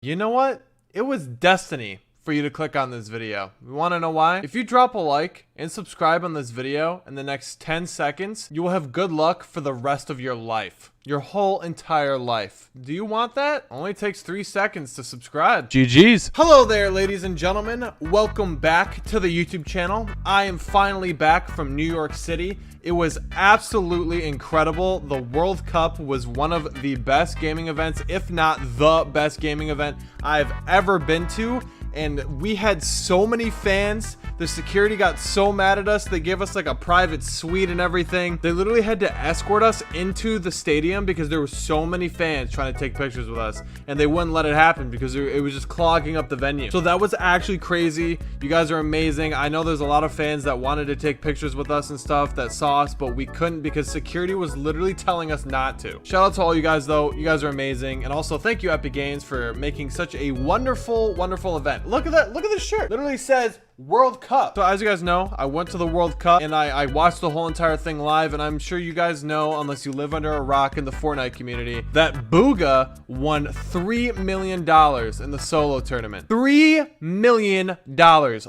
You know what? It was destiny for you to click on this video. You want to know why? If you drop a like and subscribe on this video in the next 10 seconds, you will have good luck for the rest of your life. Your whole entire life. Do you want that? Only takes 3 seconds to subscribe. GG's. Hello there, ladies and gentlemen. Welcome back to the YouTube channel. I am finally back from New York City. It was absolutely incredible. The World Cup was one of the best gaming events, if not the best gaming event I've ever been to. And we had so many fans. The security got so mad at us. They gave us like a private suite and everything. They literally had to escort us into the stadium because there were so many fans trying to take pictures with us, and they wouldn't let it happen because it was just clogging up the venue. So that was actually crazy. You guys are amazing. I know there's a lot of fans that wanted to take pictures with us and stuff that saw us, but we couldn't because security was literally telling us not to. Shout out to all you guys though. You guys are amazing. And also thank you, Epic Games, for making such a wonderful event. Look at that. Look at this shirt. Literally says World Cup. So as you guys know, I went to the World Cup and I watched the whole entire thing live, and I'm sure you guys know, unless you live under a rock in the Fortnite community, that Bugha won $3 million in the solo tournament. $3 million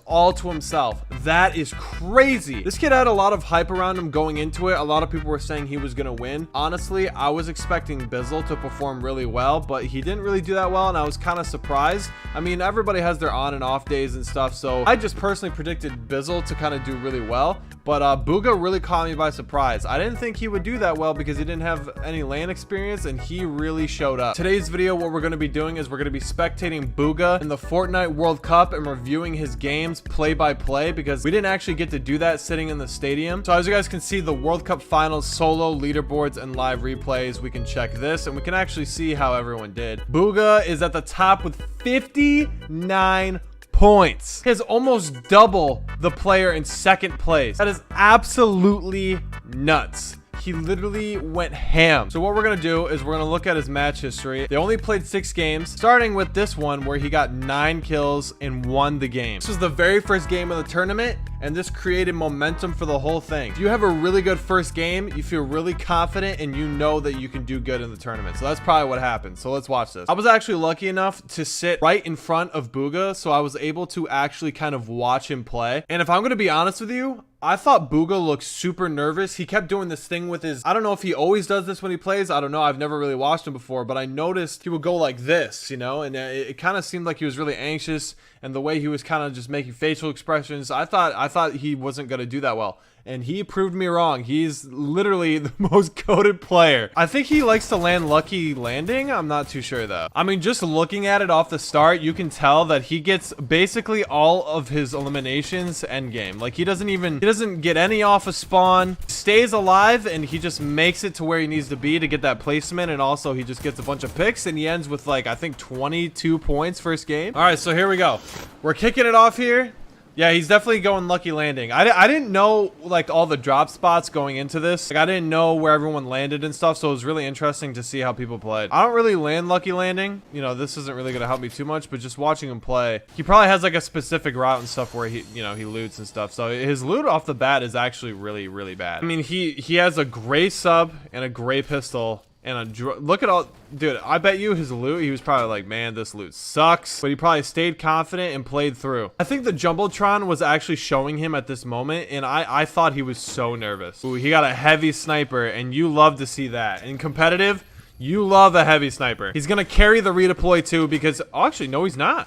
all to himself. That is crazy. This kid had a lot of hype around him going into it. A lot of people were saying he was gonna win. Honestly, I was expecting Bizzle to perform really well, but he didn't really do that well, and I was kind of surprised. I mean, everybody has their on and off days and stuff, so I just personally predicted Bizzle to kind of do really well, but Bugha really caught me by surprise. I didn't think he would do that well because he didn't have any LAN experience, and he really showed up. Today's video, what we're going to be doing is we're going to be spectating Bugha in the Fortnite World Cup and reviewing his games play by play, because we didn't actually get to do that sitting in the stadium. So as you guys can see, the World Cup finals solo leaderboards and live replays, we can check this and we can actually see how everyone did. Bugha is at the top with 59 points. He has almost double the player in second place. That is absolutely nuts. He literally went ham. So what we're gonna do is we're gonna look at his match history. They only played 6 games, starting with this one where he got 9 kills and won the game. This was the very first game of the tournament, and this created momentum for the whole thing. If you have a really good first game, you feel really confident and you know that you can do good in the tournament. So that's probably what happened. So let's watch this. I was actually lucky enough to sit right in front of Bugha, so I was able to actually kind of watch him play. And if I'm gonna be honest with you, I thought Bugha looked super nervous. He kept doing this thing with his, I don't know if he always does this when he plays. I don't know. I've never really watched him before, but I noticed he would go like this, you know, and it kind of seemed like he was really anxious, and the way he was kind of just making facial expressions, I thought he wasn't going to do that well. And he proved me wrong. He's literally the most goated player. I think he likes to land lucky landing. I'm not too sure though. I mean, just looking at it off the start, you can tell that he gets basically all of his eliminations end game. Like he doesn't get any off a spawn, stays alive, and he just makes it to where he needs to be to get that placement. And also he just gets a bunch of picks, and he ends with like, I think 22 points first game. All right, so here we go. We're kicking it off here. Yeah, he's definitely going lucky landing. I didn't know like all the drop spots going into this. Like I didn't know where everyone landed and stuff, so it was really interesting to see how people played. I don't really land lucky landing. You know, this isn't really going to help me too much, but just watching him play, he probably has like a specific route and stuff where he, you know, he loots and stuff. So his loot off the bat is actually really bad. I mean, he has a gray sub and a gray pistol. And look at all, dude, I bet you his loot, he was probably like, man, this loot sucks. But he probably stayed confident and played through. I think the Jumbotron was actually showing him at this moment, and I thought he was so nervous. Ooh, he got a heavy sniper, and you love to see that. In competitive, you love a heavy sniper. He's going to carry the redeploy too, because, oh, actually, no, he's not.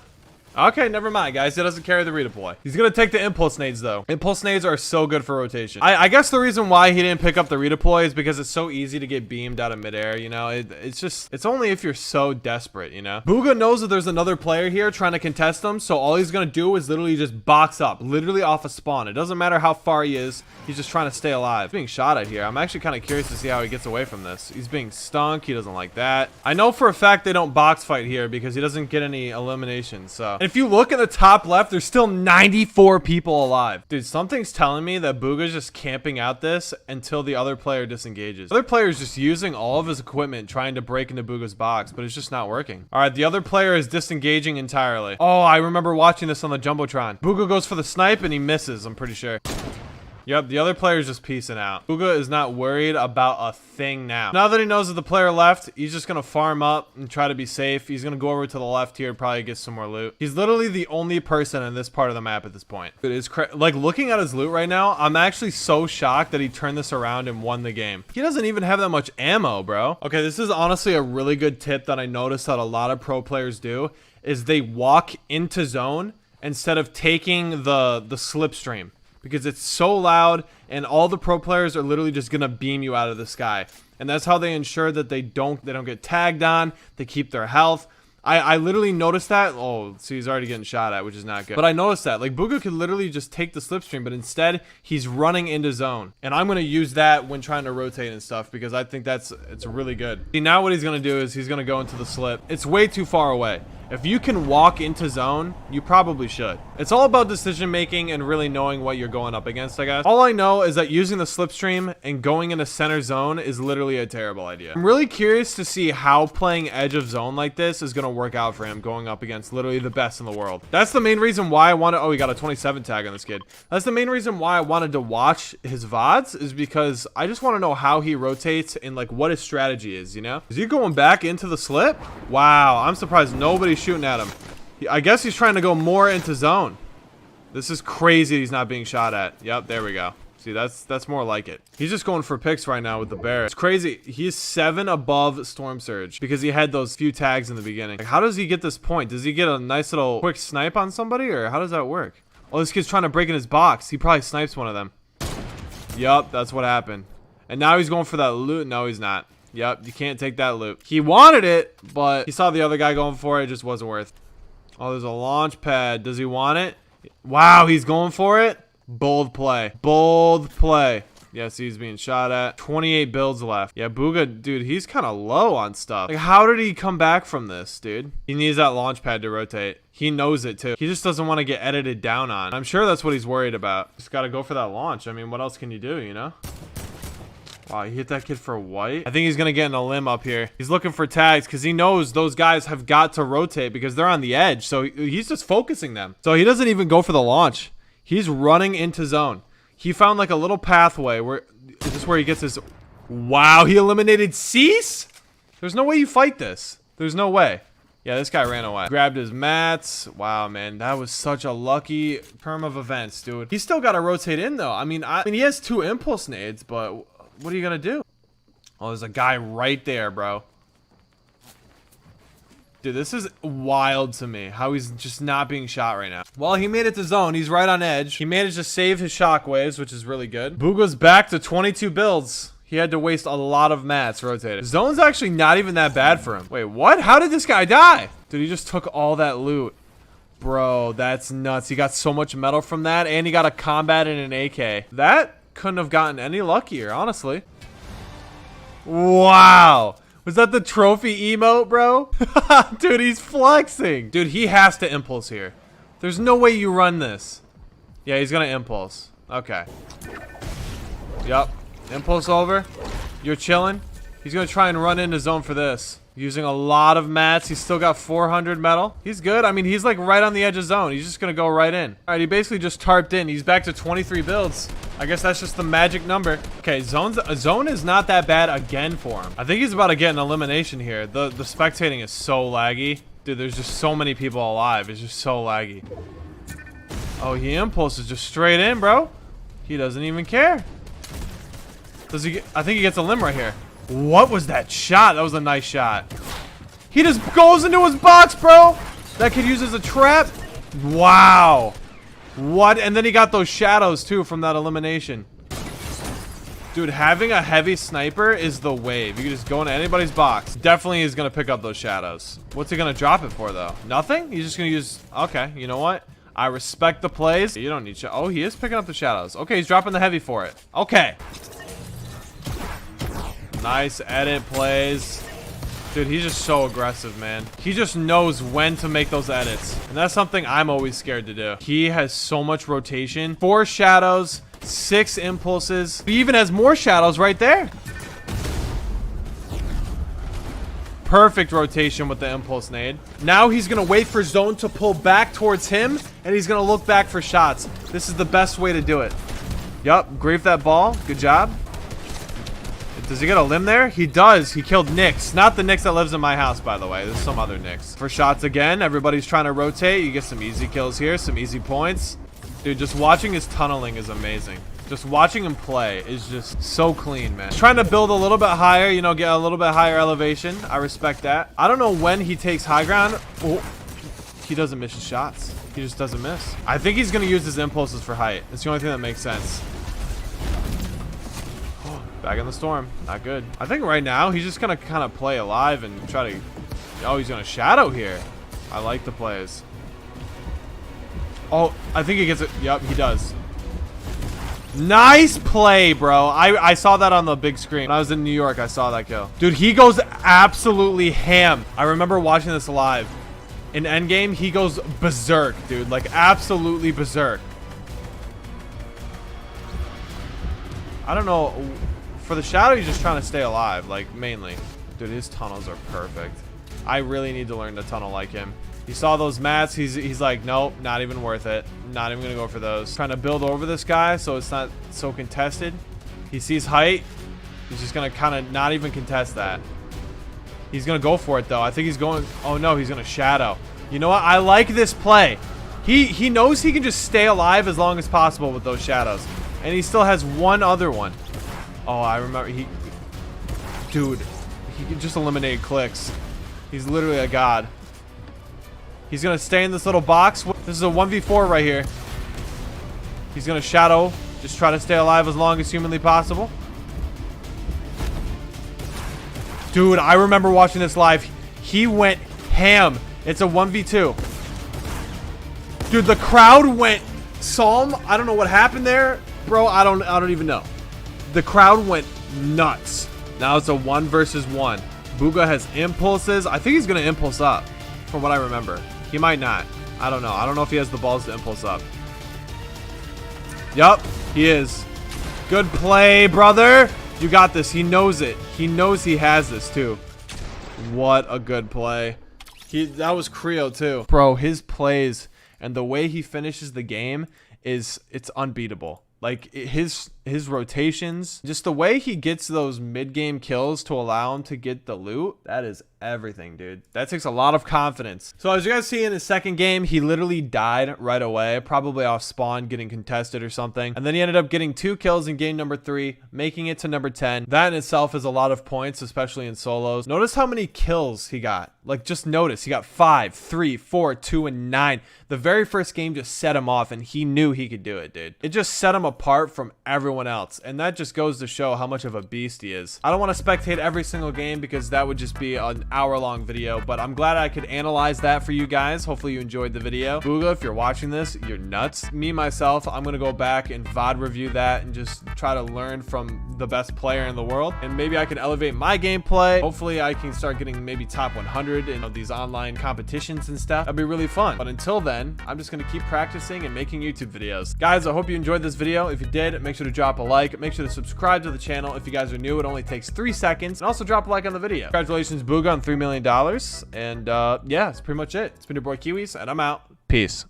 Okay, never mind, guys. He doesn't carry the redeploy. He's gonna take the impulse nades though. Impulse nades are so good for rotation. I guess the reason why he didn't pick up the redeploy is because it's so easy to get beamed out of midair, you know. It's only if you're so desperate, you know. Bugha knows that there's another player here trying to contest him, so all he's gonna do is literally just box up, literally off a spawn. It doesn't matter how far he is, he's just trying to stay alive. He's being shot at here. I'm actually kind of curious to see how he gets away from this. He's being stunk. He doesn't like that. I know for a fact they don't box fight here because he doesn't get any eliminations. So, and if you look at the top left, there's still 94 people alive. Dude, something's telling me that Bugha's just camping out this until the other player disengages. The other player is just using all of his equipment trying to break into Bugha's box, but it's just not working. All right, the other player is disengaging entirely. Oh, I remember watching this on the Jumbotron. Bugha goes for the snipe and he misses, I'm pretty sure. Yep, the other player is just peacing out. Bugha is not worried about a thing now. Now that he knows that the player left, he's just gonna farm up and try to be safe. He's gonna go over to the left here, probably get some more loot. He's literally the only person in this part of the map at this point. It is like looking at his loot right now, I'm actually so shocked that he turned this around and won the game. He doesn't even have that much ammo, bro. Okay, this is honestly a really good tip that I noticed that a lot of pro players do, is they walk into zone instead of taking the slipstream, because it's so loud and all the pro players are literally just gonna beam you out of the sky. And that's how they ensure that they don't get tagged on, they keep their health. I literally noticed that. Oh, see, he's already getting shot at, which is not good. But I noticed that. Like, Bugha could literally just take the slipstream, but instead, he's running into zone. And I'm going to use that when trying to rotate and stuff, because I think it's really good. See, now what he's going to do is he's going to go into the slip. It's way too far away. If you can walk into zone, you probably should. It's all about decision making and really knowing what you're going up against, I guess. All I know is that using the slipstream and going into center zone is literally a terrible idea. I'm really curious to see how playing edge of zone like this is going to work out for him going up against literally the best in the world. That's the main reason why I wanted... Oh, he got a 27 tag on this kid. That's the main reason why I wanted to watch his VODs, is because I just want to know how he rotates and like what his strategy is, you know? Is he going back into the slip? Wow, I'm surprised nobody's shooting at him. I guess he's trying to go more into zone. This is crazy he's not being shot at. Yep, there we go. See, that's more like it. He's just going for picks right now with the bear. It's crazy. He's 7 above Storm Surge because he had those few tags in the beginning. Like, how does he get this point? Does he get a nice little quick snipe on somebody, or how does that work? Oh, this kid's trying to break in his box. He probably snipes one of them. Yup, that's what happened. And now he's going for that loot. No, he's not. Yep, you can't take that loot. He wanted it, but he saw the other guy going for it. It just wasn't worth it. Oh, there's a launch pad. Does he want it? Wow, he's going for it. Bold play. Bold play. Yes, he's being shot at. 28 builds left. Yeah, Bugha, dude, he's kind of low on stuff. Like, how did he come back from this, dude? He needs that launch pad to rotate. He knows it, too. He just doesn't want to get edited down on. I'm sure that's what he's worried about. Just got to go for that launch. I mean, what else can you do, you know? Wow, he hit that kid for white. I think he's going to get in a limb up here. He's looking for tags because he knows those guys have got to rotate because they're on the edge. So he's just focusing them. So he doesn't even go for the launch. He's running into zone. He found like a little pathway where... Is this where he gets his... Wow, he eliminated Cease? There's no way you fight this. There's no way. Yeah, this guy ran away. Grabbed his mats. Wow, man. That was such a lucky turn of events, dude. He's still got to rotate in, though. I mean, he has 2 impulse nades, but... What are you gonna do? Oh, there's a guy right there, bro. Dude, this is wild to me. How he's just not being shot right now. Well, he made it to zone. He's right on edge. He managed to save his shockwaves, which is really good. Bugha's back to 22 builds. He had to waste a lot of mats rotated. Zone's actually not even that bad for him. Wait, what? How did this guy die? Dude, he just took all that loot. Bro, that's nuts. He got so much metal from that, and he got a combat and an AK. That couldn't have gotten any luckier, honestly. Wow. Was that the trophy emote, bro? Dude, he's flexing. Dude, he has to impulse here. There's no way you run this. Yeah, he's gonna impulse. Okay. Yup. Impulse over. You're chilling. He's gonna try and run into zone for this. Using a lot of mats. He's still got 400 metal. He's good. I mean, he's like right on the edge of zone. He's just gonna go right in. All right, he basically just tarped in. He's back to 23 builds. I guess that's just the magic number. Okay, zone is not that bad again for him. I think he's about to get an elimination here. The spectating is so laggy. Dude, there's just so many people alive. It's just so laggy. Oh, he impulses just straight in, bro. He doesn't even care. Does he get, I think he gets a limb right here. What was that shot? That was a nice shot. He just goes into his box, bro. That kid uses a trap. Wow. What? And then he got those shadows, too, from that elimination. Dude, having a heavy sniper is the wave. You can just go into anybody's box. Definitely is going to pick up those shadows. What's he going to drop it for, though? Nothing? He's just going to use... Okay, you know what? I respect the plays. You don't need... Oh, he is picking up the shadows. Okay, he's dropping the heavy for it. Okay. Nice edit plays. Dude, he's just so aggressive, man. He just knows when to make those edits. And that's something I'm always scared to do. He has so much rotation. 4 shadows, 6 impulses. He even has more shadows right there. Perfect rotation with the impulse nade. Now he's going to wait for zone to pull back towards him, and he's going to look back for shots. This is the best way to do it. Yup, grief that ball. Good job. Does he get a limb there? He does. He killed Nyx. Not the Nyx that lives in my house, by the way. There's some other Nyx. For shots again. Everybody's trying to rotate. You get some easy kills here. Some easy points. Dude, just watching his tunneling is amazing. Just watching him play is just so clean, man. He's trying to build a little bit higher, you know, get a little bit higher elevation. I respect that. I don't know when he takes high ground. Oh, he doesn't miss his shots. He just doesn't miss. I think he's going to use his impulses for height. It's the only thing that makes sense. Back in the storm. Not good. I think right now he's just gonna kind of play alive and try to... Oh, he's gonna shadow here. I like the plays. Oh, I think he gets it. Yep, he does. Nice play, bro. I saw that on the big screen. When I was in New York, I saw that kill. Dude, he goes absolutely ham. I remember watching this live. In endgame, he goes berserk, dude. Like, absolutely berserk. I don't know... For the shadow, he's just trying to stay alive, like, mainly. Dude, his tunnels are perfect. I really need to learn to tunnel like him. He saw those mats. He's like, nope, not even worth it. Not even going to go for those. Trying to build over this guy so it's not so contested. He sees height. He's just going to kind of not even contest that. He's going to go for it, though. I think he's going... Oh, no, he's going to shadow. You know what? I like this play. He knows he can just stay alive as long as possible with those shadows. And he still has one other one. Oh, I remember dude, he can just eliminate clicks. He's literally a god. He's gonna stay in this little box. This is a 1v4 right here. He's gonna shadow, just try to stay alive as long as humanly possible. Dude, I remember watching this live. He went ham. It's a 1v2. Dude, the crowd went Psalm. I don't know what happened there, bro. I don't even know. The crowd went nuts. Now it's a 1 versus 1. Bugha has impulses. I think he's going to impulse up, from what I remember. He might not. I don't know. I don't know if he has the balls to impulse up. Yup, he is. Good play, brother. You got this. He knows it. He knows he has this, too. What a good play. That was Creo, too. Bro, his plays and the way he finishes the game it's unbeatable. Like, his rotations, just the way he gets those mid-game kills to allow him to get the loot, that is everything, dude. That takes a lot of confidence. So as you guys see in his second game, he literally died right away, probably off spawn, getting contested or something. And then he ended up getting 2 kills in game number 3, making it to number 10. That in itself is a lot of points, especially in solos. Notice how many kills he got. Like, just notice, he got 5, 3, 4, 2, and 9. The very first game just set him off, and he knew he could do it, dude. It just set him apart from everyone else, and that just goes to show how much of a beast he is. I don't want to spectate every single game because that would just be an hour-long video, but I'm glad I could analyze that for you guys. Hopefully you enjoyed the video. Bugha, if you're watching this, you're nuts. Me, myself, I'm going to go back and VOD review that and just try to learn from the best player in the world, and maybe I can elevate my gameplay. Hopefully I can start getting maybe top 100 in these online competitions and stuff. That'd be really fun. But until then, I'm just going to keep practicing and making YouTube videos. Guys, I hope you enjoyed this video. If you did, make sure to drop a like. Make sure to subscribe to the channel. If you guys are new, it only takes 3 seconds. And also drop a like on the video. Congratulations, Bugha, on $3 million. And yeah, that's pretty much it. It's been your boy Kiwiz, and I'm out. Peace.